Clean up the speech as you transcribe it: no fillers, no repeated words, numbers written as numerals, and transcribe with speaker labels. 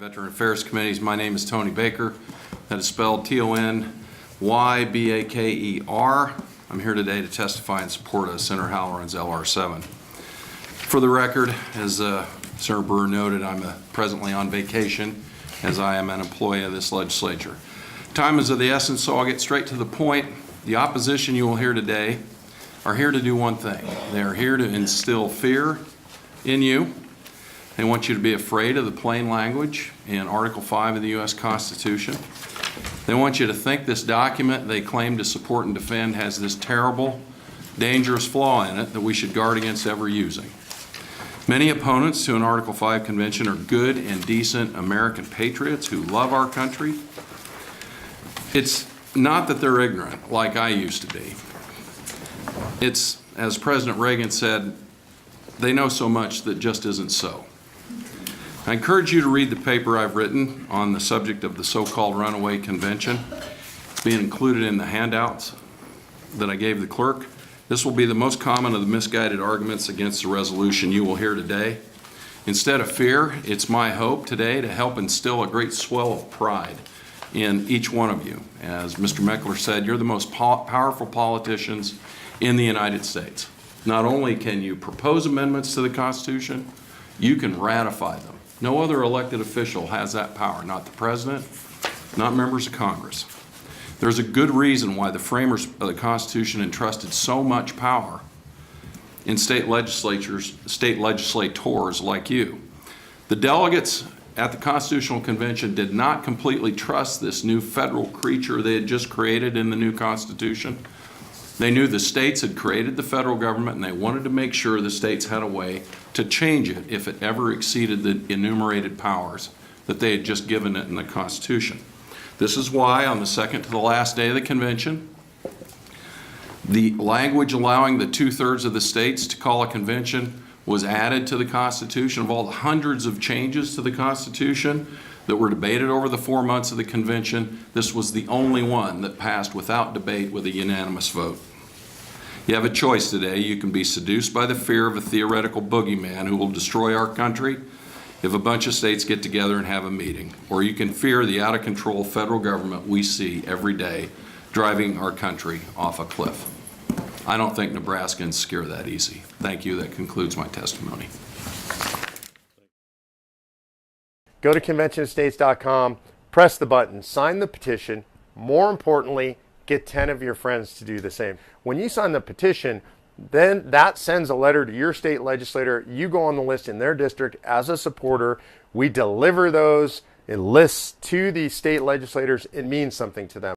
Speaker 1: Veteran Affairs Committees. My name is Tony Baker. That is spelled T-O-N-Y-B-A-K-E-R. I'm here today to testify in support of Senator Halloran's LR7. For the record, as Senator Brewer noted, I'm presently on vacation as I am an employee of this legislature. Time is of the essence, so I'll get straight to the point. The opposition you will hear today are here to do one thing. They are here to instill fear in you. They want you to be afraid of the plain language in Article 5 of the U.S. Constitution. They want you to think this document they claim to support and defend has this terrible, dangerous flaw in it that we should guard against ever using. Many opponents to an Article 5 convention are good and decent American patriots who love our country. It's not that they're ignorant like I used to be. It's, as President Reagan said, they know so much that just isn't so. I encourage you to read the paper I've written on the subject of the so-called Runaway Convention. It's being included in the handouts that I gave the clerk. This will be the most common of the misguided arguments against the resolution you will hear today. Instead of fear, it's my hope today to help instill a great swell of pride in each one of you. As Mr. Meckler said, you're the most powerful politicians in the United States. Not only can you propose amendments to the Constitution, you can ratify them. No other elected official has that power, not the President, not members of Congress. There's a good reason why the framers of the Constitution entrusted so much power in state legislators like you. The delegates at the Constitutional Convention did not completely trust this new federal creature they had just created in the new Constitution. They knew the states had created the federal government, and they wanted to make sure the states had a way to change it if it ever exceeded the enumerated powers that they had just given it in the Constitution. This is why on the second to the last day of the convention, the language allowing the 2/3 of the states to call a convention was added to the Constitution. Of all the hundreds of changes to the Constitution that were debated over the 4 months of the convention, this was the only one that passed without debate with a unanimous vote. You have a choice today. You can be seduced by the fear of a theoretical boogeyman who will destroy our country if a bunch of states get together and have a meeting. Or you can fear the out-of-control federal government we see every day driving our country off a cliff. I don't think Nebraskans scare that easy. Thank you. That concludes my testimony.
Speaker 2: Go to conventionofstates.com, press the button, sign the petition. More importantly, get 10 of your friends to do the same. When you sign the petition, then that sends a letter to your state legislator. You go on the list in their district as a supporter. We deliver those lists to the state legislators. It means something to them.